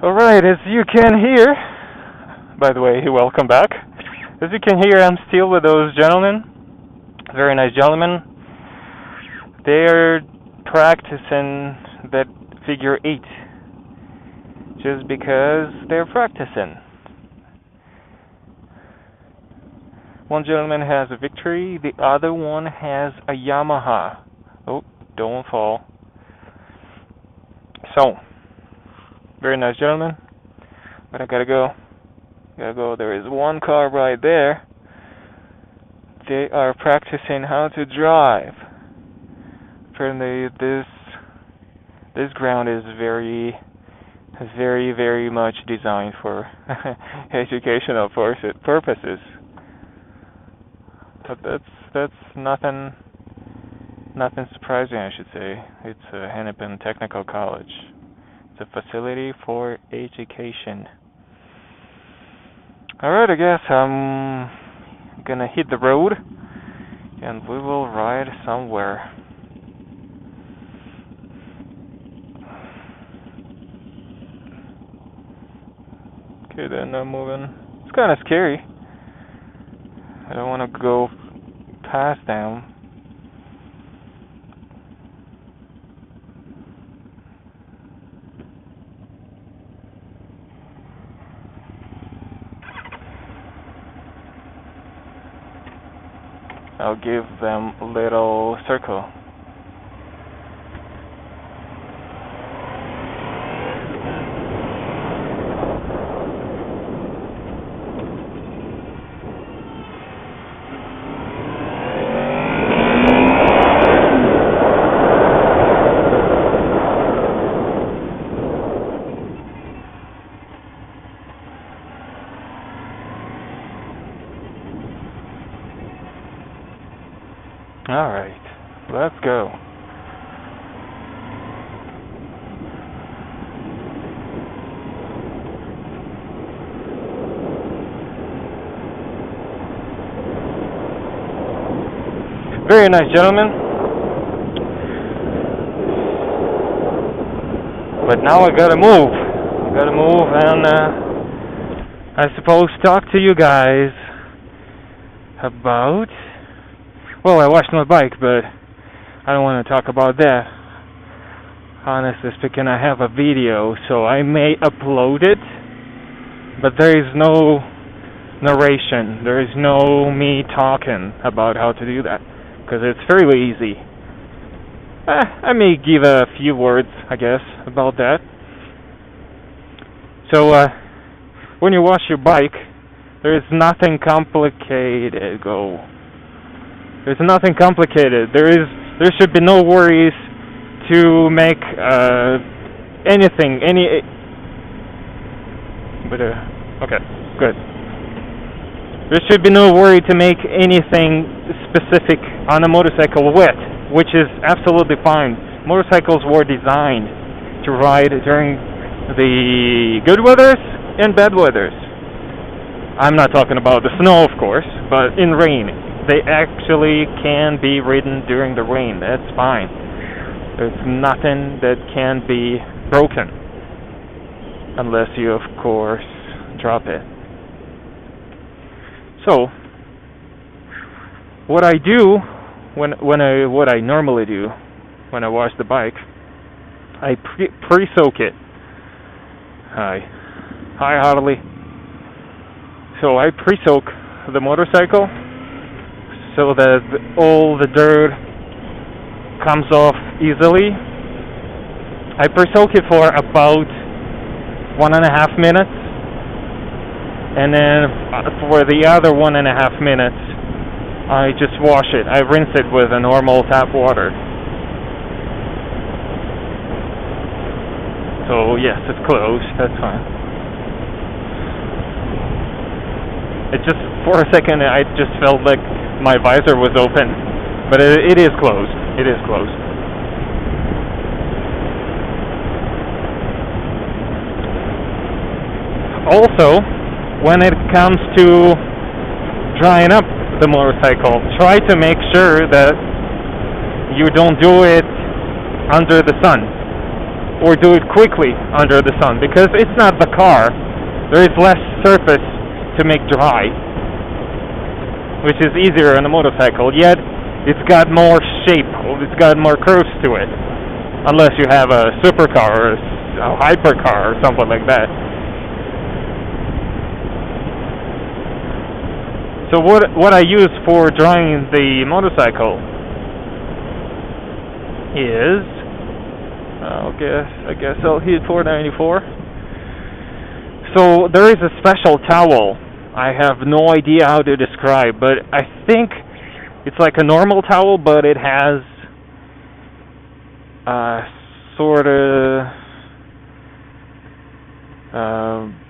Alright, as you can hear, by the way, welcome back. As you can hear, I'm still with those gentlemen, very nice gentlemen. They're practicing that figure 8, just because they're practicing. One gentleman has a Victory, the other one has a Yamaha. Oh, don't fall. So, very nice gentlemen, but I gotta go. There is one car right there. They are practicing how to drive. Apparently, this ground is very much designed for educational purposes. But that's nothing surprising, I should say. It's a Hennepin Technical College. It's a facility for education. Alright, I guess I'm gonna hit the road and we will ride somewhere. Okay, then I'm moving. It's kind of scary. I don't want to go past them. I'll give them a little circle. Alright, let's go. Very nice, gentlemen. But now I gotta move. And I suppose talk to you guys about... Well, I washed my bike, but I don't want to talk about that. Honestly speaking, I have a video, so I may upload it, but there is no narration. There is no me talking about how to do that, because it's fairly easy. I may give a few words, I guess, about that. So, when you wash your bike, there is nothing complicated. There's nothing complicated. There should be no worries to make anything. Okay, good. There should be no worry to make anything specific on a motorcycle wet, which is absolutely fine. Motorcycles were designed to ride during the good weathers and bad weathers. I'm not talking about the snow, of course, but in rain. They actually can be ridden during the rain. That's fine. There's nothing that can be broken. Unless you, of course, drop it. So, what I do, what I normally do when I wash the bike, I pre-soak it. Hi, Harley. So I pre-soak the motorcycle, so that all the dirt comes off easily. I pre-soak it for about 1.5 minutes, and then for the other 1.5 minutes, I just wash it. I rinse it with a normal tap water. So yes, it's closed. That's fine. It just, for a second, I just felt like my visor was open, but it is closed. It is closed. Also, when it comes to drying up the motorcycle, try to make sure that you don't do it under the sun. or do it quickly under the sun, because it's not the car. There is less surface to make dry, which is easier on a motorcycle, yet it's got more shape, it's got more curves to it, unless you have a supercar or a hypercar or something like that. So what I use for drying the motorcycle is, I guess I'll hit 494. So there is a special towel. I have no idea how to describe, but I think it's like a normal towel, but it has sort of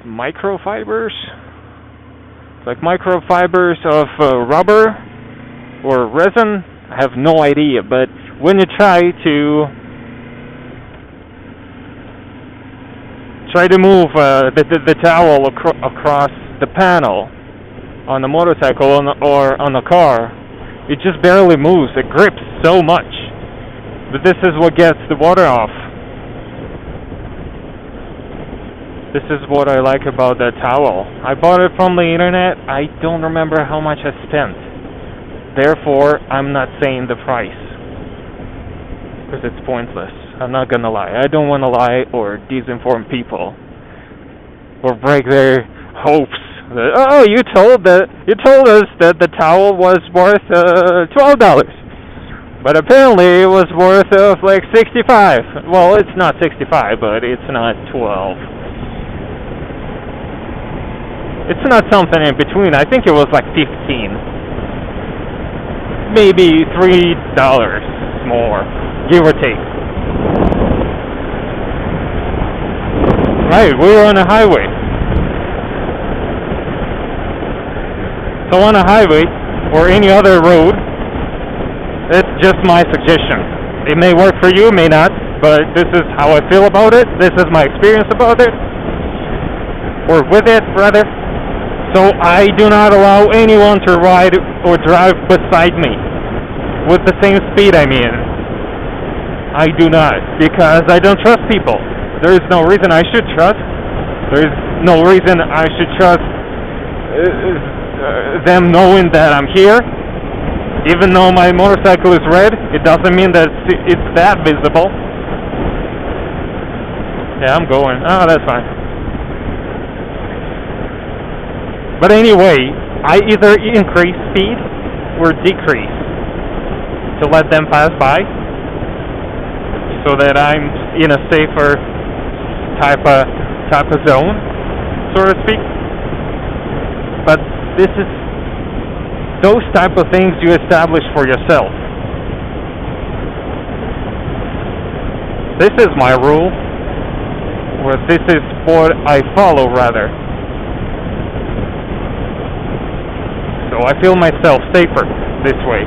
microfibers. It's like microfibers of rubber or resin. I have no idea, but when you try to move the towel across the panel on the motorcycle or on the car, it just barely moves. It grips so much. But this is what gets the water off. This is what I like about that towel. I bought it from the internet. I don't remember how much I spent. Therefore, I'm not saying the price, because it's pointless. I'm not gonna lie. I don't want to lie or disinform people or break their hopes. That, you told us that the towel was worth $12, but apparently it was worth like $65. Well, it's not $65, but it's not $12. It's not something in between. I think it was like $15, maybe $3 more, give or take. Right, we were on a highway. So on a highway or any other road, it's just my suggestion. It may work for you, may not, but this is how I feel about it. This is my experience about it, or with it, rather. So I do not allow anyone to ride or drive beside me with the same speed I'm in. I do not, because I don't trust people. There is no reason I should trust. There is no reason I should trust them knowing that I'm here. Even though my motorcycle is red, it doesn't mean that it's that visible. Yeah, I'm going. Oh, that's fine. But anyway, I either increase speed or decrease to let them pass by, so that I'm in a safer type of zone, so to speak. But those type of things you establish for yourself. This is my rule, or this is what I follow, rather. So I feel myself safer this way.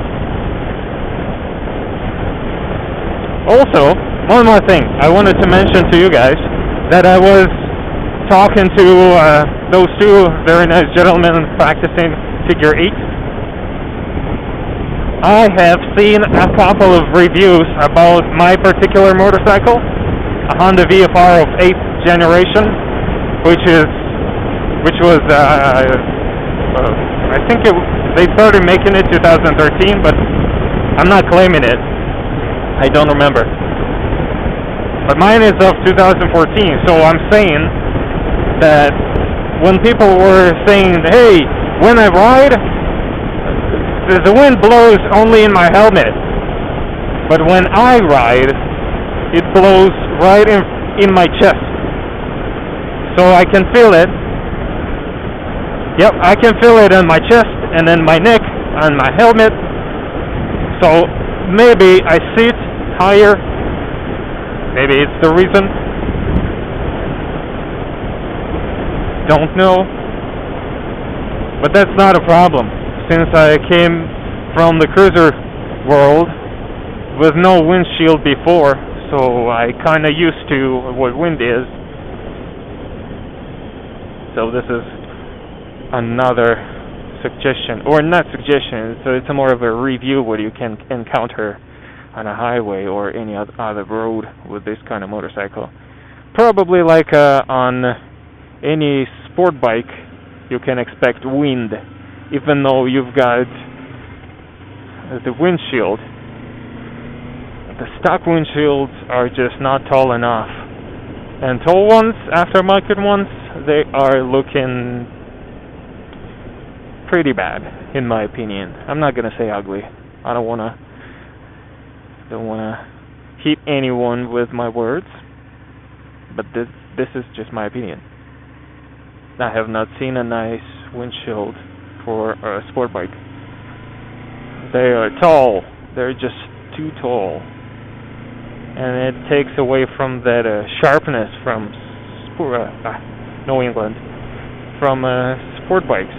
Also, one more thing I wanted to mention to you guys, that I was talking to those two very nice gentlemen practicing figure 8. I have seen a couple of reviews about my particular motorcycle, a Honda VFR of 8th generation, which was I think they started making it 2013, but I'm not claiming it. I don't remember. But mine is of 2014, so I'm saying that when people were saying, hey, when I ride, the wind blows only in my helmet, but when I ride, it blows right in my chest. So I can feel it. Yep, I can feel it on my chest and then my neck, on my helmet. So maybe I sit higher. Maybe it's the reason. Don't know. But that's not a problem, since I came from the cruiser world with no windshield before, so I kinda used to what wind is. So this is another suggestion, or not suggestion, so it's more of a review what you can encounter on a highway or any other road with this kind of motorcycle. Probably like on any sport bike, you can expect wind, even though you've got the windshield. The stock windshields are just not tall enough. And tall ones, aftermarket ones, they are looking pretty bad, in my opinion. I'm not gonna say ugly. I don't wanna hit anyone with my words, but this is just my opinion. I have not seen a nice windshield for a sport bike. They are tall. They're just too tall, and it takes away from that sharpness from New England, from sport bikes.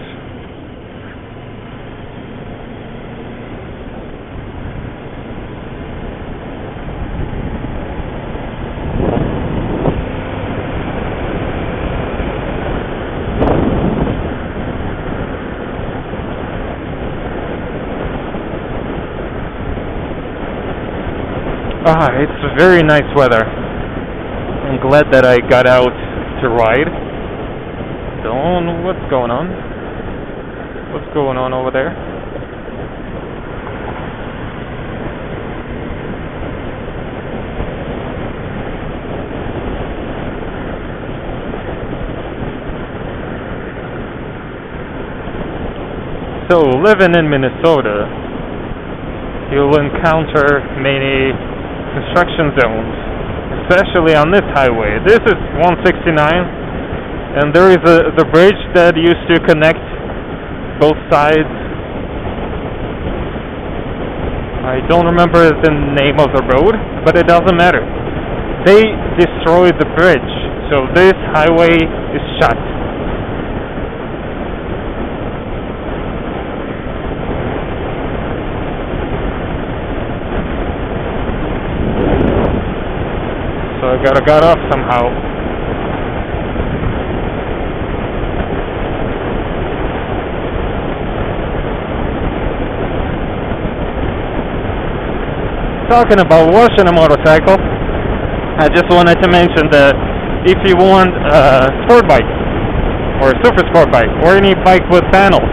It's very nice weather. I'm glad that I got out to ride. Don't know what's going on. What's going on over there? So, living in Minnesota, you'll encounter many construction zones, especially on this highway. This is 169, and there is the bridge that used to connect both sides. I don't remember the name of the road, but it doesn't matter. They destroyed the bridge, so this highway is shut. So I gotta get off somehow. Talking about washing a motorcycle, I just wanted to mention that if you want a sport bike, or a super sport bike, or any bike with panels,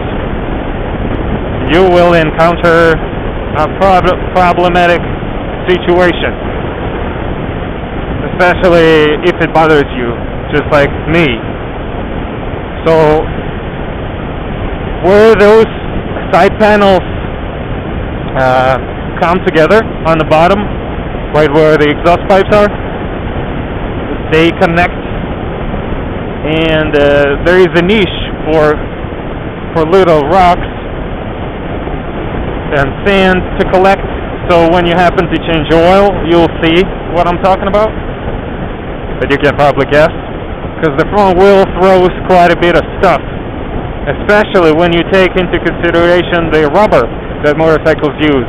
you will encounter a problematic situation. Especially if it bothers you, just like me. So, where those side panels come together on the bottom, right where the exhaust pipes are, they connect, and there is a niche for little rocks and sand to collect. So when you happen to change oil, you'll see what I'm talking about. But you can probably guess, because the front wheel throws quite a bit of stuff, especially when you take into consideration the rubber that motorcycles use.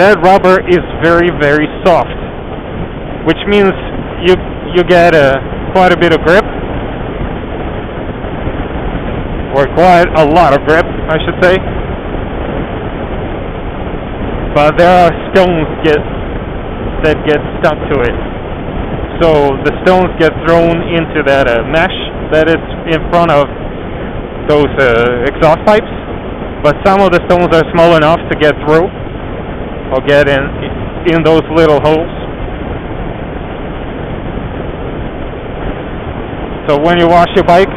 That rubber is very, very soft, which means you get quite a bit of grip, or quite a lot of grip, I should say. But there are stones that get stuck to it. So the stones get thrown into that mesh that is in front of those exhaust pipes, but some of the stones are small enough to get through or get in those little holes. So when you wash your bike,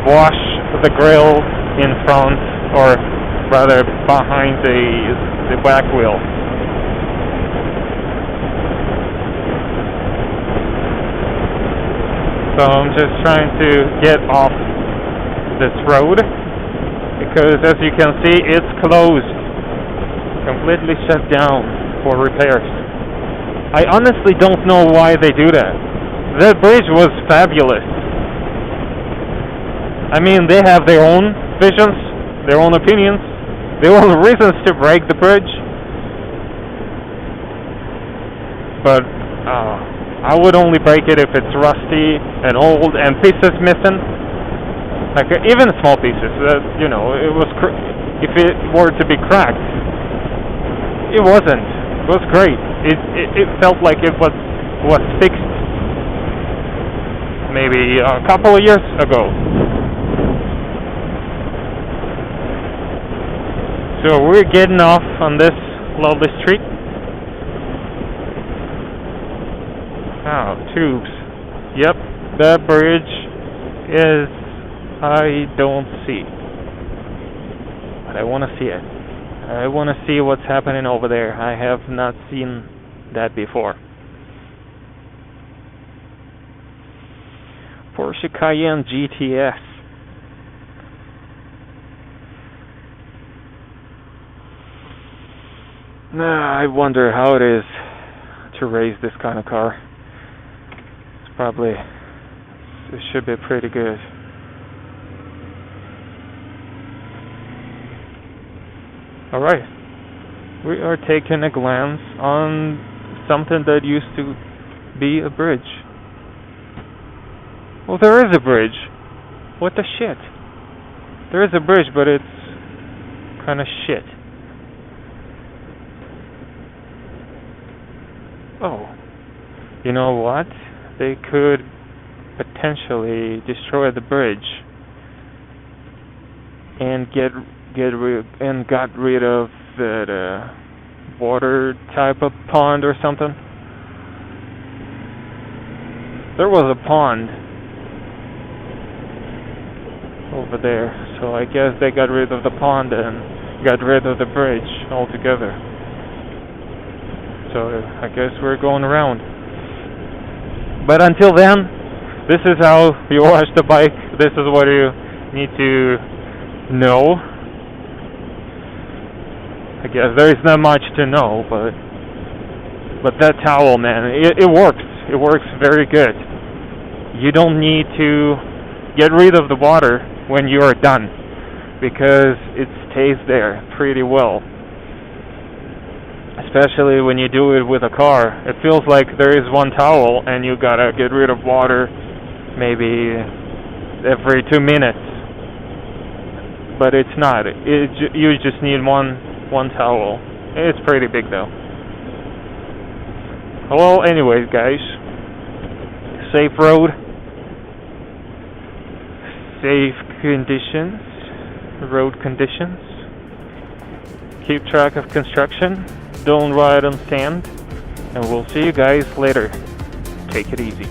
wash the grill in front, or rather behind the back wheel. So I'm just trying to get off this road, because as you can see, it's closed, completely shut down for repairs. I honestly don't know why they do that. That bridge was fabulous. I mean, they have their own visions, their own opinions, their own reasons to break the bridge. But I would only break it if it's rusty and old and pieces missing. Like even small pieces. It was if it were to be cracked, it wasn't. was great. It felt like it was fixed maybe a couple of years ago. So we're getting off on this lovely street. Oh, tubes. Yep, that bridge is, I don't see. But I want to see it. I want to see what's happening over there. I have not seen that before. Porsche Cayenne GTS. I wonder how it is to race this kind of car. It should be pretty good. Alright, we are taking a glance on something that used to be a bridge. Well, there is a bridge. What the shit? There is a bridge, but it's kind of shit. Oh, you know what? They could potentially destroy the bridge and got rid of that water type of pond or something. There was a pond over there, so I guess they got rid of the pond and got rid of the bridge altogether. So I guess we're going around. But until then, this is how you wash the bike. This is what you need to know. I guess there is not much to know, but that towel, man, it works. It works very good. You don't need to get rid of the water when you are done, because it stays there pretty well. Especially when you do it with a car. It feels like there is one towel and you gotta get rid of water maybe every 2 minutes. But it's not. You just need one towel. It's pretty big though. Well, anyways, guys, safe road, safe conditions, road conditions. Keep track of construction. Don't ride on sand, and we'll see you guys later. Take it easy.